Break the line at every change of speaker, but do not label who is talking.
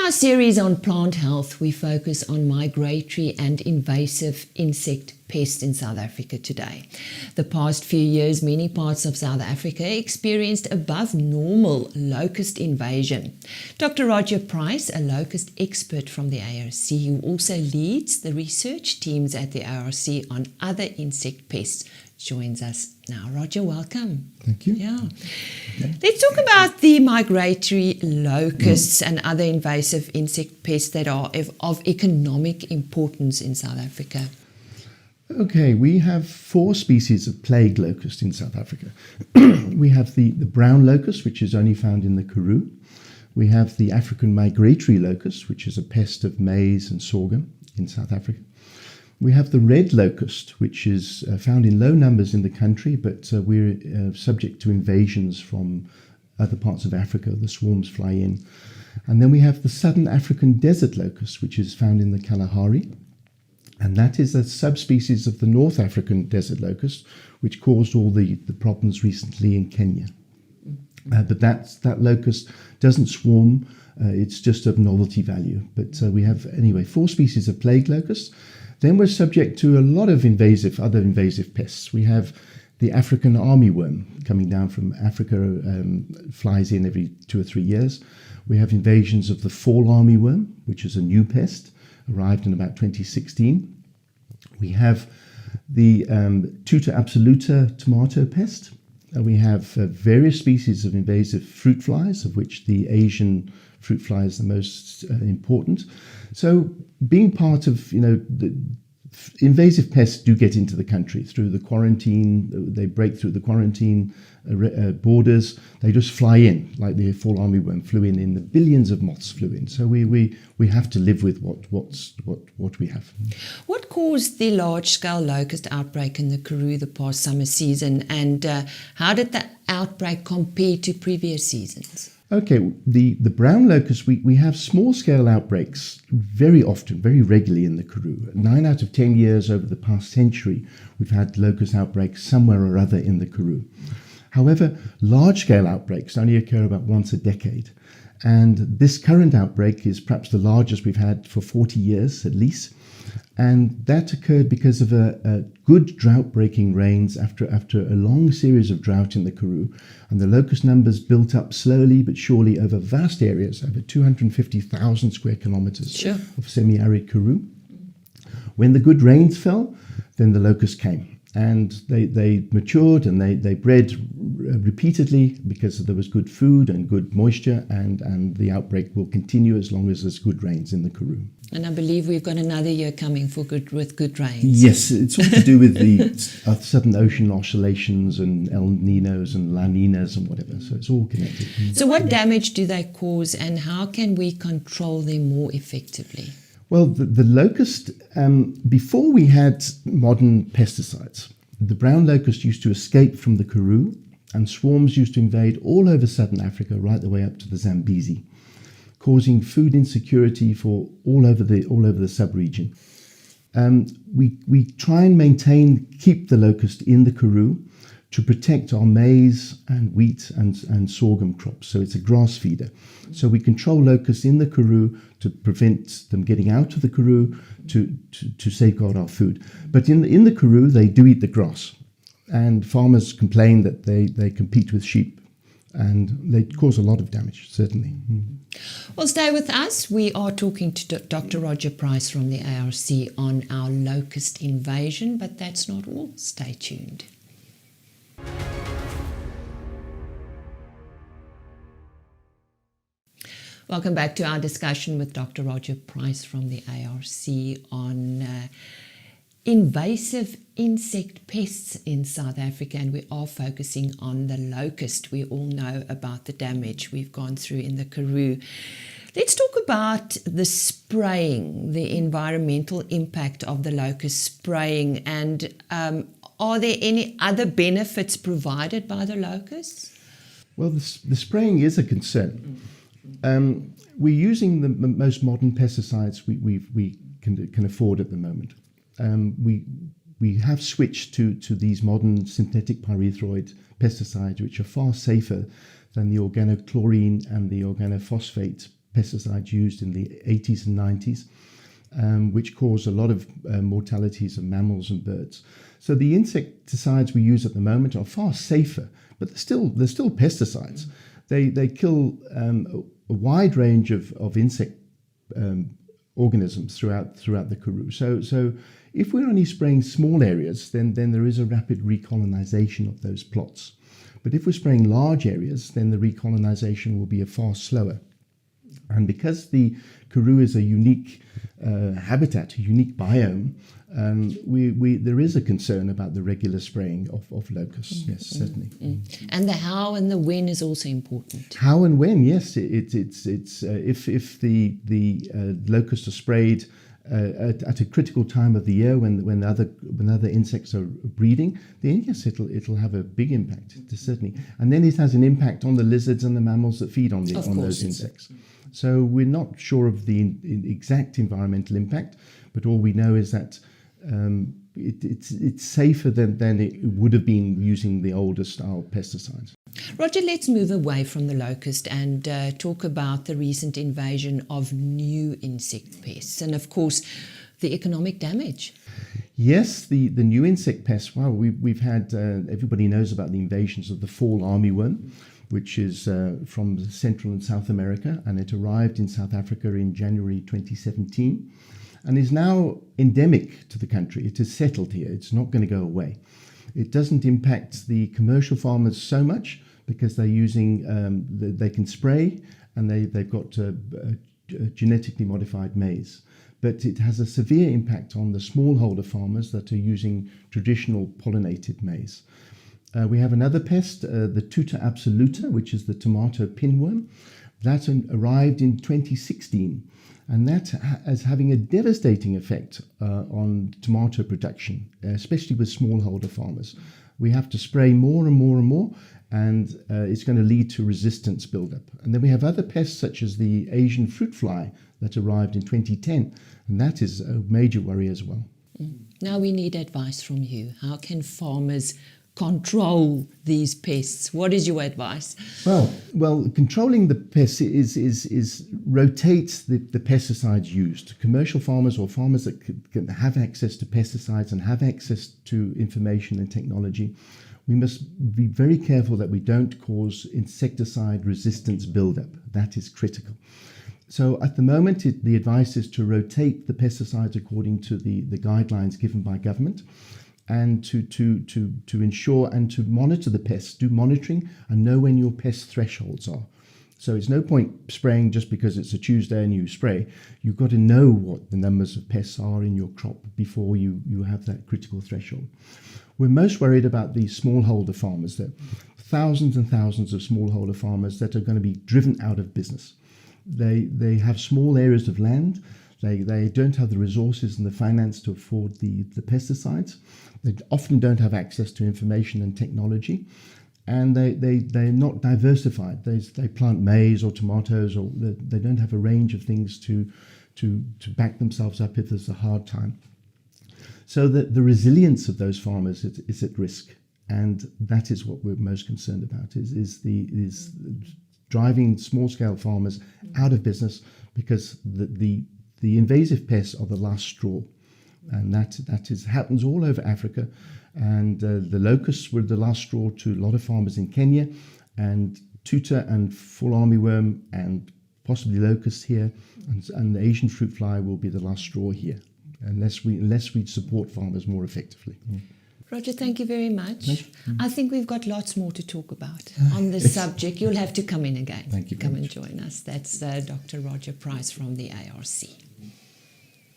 our series on plant health, we focus on migratory and invasive insect pests in South Africa today. The past few years, many parts of South Africa experienced above normal locust invasion. Dr. Roger Price, a locust expert from the ARC, who also leads the research teams at the ARC on other insect pests, joins us now. Roger, welcome.
Thank you.
Yeah.
Okay.
Let's talk about the migratory locusts and other invasive insect pests that are of economic importance in South Africa.
Okay, we have 4 species of plague locust in South Africa. We have the brown locust, which is only found in the Karoo. We have the African migratory locust, which is a pest of maize and sorghum in South Africa. We have the red locust, which is found in low numbers in the country, but we're subject to invasions from other parts of Africa. The swarms fly in. And then we have the southern African desert locust, which is found in the Kalahari. And that is a subspecies of the North African desert locust, which caused all the problems recently in Kenya. But that locust doesn't swarm. It's just of novelty value. But we have, anyway, 4 species of plague locusts. Then we're subject to a lot of other invasive pests. We have the African armyworm coming down from Africa, flies in every 2 or 3 years. We have invasions of the Fall Armyworm, which is a new pest, arrived in about 2016. We have the Tuta absoluta tomato pest. We have various species of invasive fruit flies, of which the Asian fruit fly is the most important. So being part of, the invasive pests do get into the country through the quarantine. They break through the quarantine borders. They just fly in, like the Fall Armyworm flew in the billions of moths flew in. So we have to live with what we have.
What caused the large-scale locust outbreak in the Karoo the past summer season, and how did the outbreak compare to previous seasons?
Okay, the brown locust, we have small-scale outbreaks very often, very regularly in the Karoo. 9 out of 10 years over the past century, we've had locust outbreaks somewhere or other in the Karoo. However, large-scale outbreaks only occur about once a decade. And this current outbreak is perhaps the largest we've had for 40 years at least. And that occurred because of a good drought-breaking rains after a long series of drought in the Karoo. And the locust numbers built up slowly but surely over vast areas, over 250,000 square kilometers of semi-arid Karoo. When the good rains fell, then the locusts came. And they matured and they bred repeatedly because there was good food and good moisture, and the outbreak will continue as long as there's good rains in the Karoo.
And I believe we've got another year coming with good rains.
Yes, it's all to do with the Southern Ocean oscillations and El Ninos and La Ninas and whatever, so it's all connected.
So what damage do they cause, and how can we control them more effectively?
Well, the locust, before we had modern pesticides, the brown locust used to escape from the Karoo, and swarms used to invade all over southern Africa, right the way up to the Zambezi, causing food insecurity for all over the sub-region. We try and keep the locust in the Karoo to protect our maize and wheat and sorghum crops. So it's a grass feeder. So we control locusts in the Karoo to prevent them getting out of the Karoo to safeguard our food. But in the Karoo, they do eat the grass. And farmers complain that they compete with sheep, and they cause a lot of damage, certainly.
Well, stay with us. We are talking to Dr. Roger Price from the ARC on our locust invasion, but that's not all. Stay tuned. Welcome back to our discussion with Dr. Roger Price from the ARC on invasive insect pests in South Africa, and we are focusing on the locust. We all know about the damage we've gone through in the Karoo. Let's talk about the spraying, the environmental impact of the locust spraying, and are there any other benefits provided by the locusts?
Well, the spraying is a concern. We're using the most modern pesticides we can afford at the moment. We have switched to these modern synthetic pyrethroid pesticides, which are far safer than the organochlorine and the organophosphate pesticides used in the 80s and 90s, which caused a lot of mortalities of mammals and birds. So the insecticides we use at the moment are far safer, but they're still pesticides. They kill a wide range of insect organisms throughout the Karoo. So if we're only spraying small areas, then there is a rapid recolonization of those plots. But if we're spraying large areas, then the recolonization will be far slower. And because the Karoo is a unique habitat, a unique biome, there is a concern about the regular spraying of locusts. Yes, certainly.
And the how and the when is also important.
How and when? Yes, if the locusts are sprayed at a critical time of the year when other insects are breeding, then yes, it'll have a big impact, certainly. And then it has an impact on the lizards and the mammals that feed on those insects. So we're not sure of the exact environmental impact, but all we know is that it's safer than it would have been using the older style pesticides.
Roger, let's move away from the locust and talk about the recent invasion of new insect pests and, of course, the economic damage.
Yes, the new insect pests. Well, we've had, everybody knows about the invasions of the Fall Armyworm, which is from Central and South America, and it arrived in South Africa in January 2017 and is now endemic to the country. It is settled here. It's not going to go away. It doesn't impact the commercial farmers so much because they're using, they can spray and they've got genetically modified maize. But it has a severe impact on the smallholder farmers that are using traditional pollinated maize. We have another pest, the Tuta absoluta, which is the tomato pinworm. That arrived in 2016, and that is having a devastating effect on tomato production, especially with smallholder farmers. We have to spray more and more and more, and it's going to lead to resistance buildup. And then we have other pests such as the Asian fruit fly that arrived in 2010, and that is a major worry as well.
Now we need advice from you. How can farmers control these pests? What is your advice?
Well, controlling the pests is rotate the pesticides used. Commercial farmers or farmers that can have access to pesticides and have access to information and technology, we must be very careful that we don't cause insecticide resistance buildup. That is critical. So at the moment, the advice is to rotate the pesticides according to the guidelines given by government, and to ensure and to monitor the pests, do monitoring and know when your pest thresholds are. So it's no point spraying just because it's a Tuesday and you spray. You've got to know what the numbers of pests are in your crop before you have that critical threshold. We're most worried about the smallholder farmers. There are thousands and thousands of smallholder farmers that are going to be driven out of business. They have small areas of land. They don't have the resources and the finance to afford the pesticides. They often don't have access to information and technology. And they're not diversified. They plant maize or tomatoes, or they don't have a range of things to back themselves up if there's a hard time. So the resilience of those farmers is at risk. And that is what we're most concerned about, is driving small-scale farmers out of business, because the invasive pests are the last straw, and that happens all over Africa. And the locusts were the last straw to a lot of farmers in Kenya, and Tuta and Fall Armyworm and possibly locusts here, and the Asian fruit fly will be the last straw here, unless we support farmers more effectively.
Roger, thank you very much. I think we've got lots more to talk about on this subject. You'll have to come in again.
Thank you.
Come and join us. That's Dr. Roger Price from the ARC.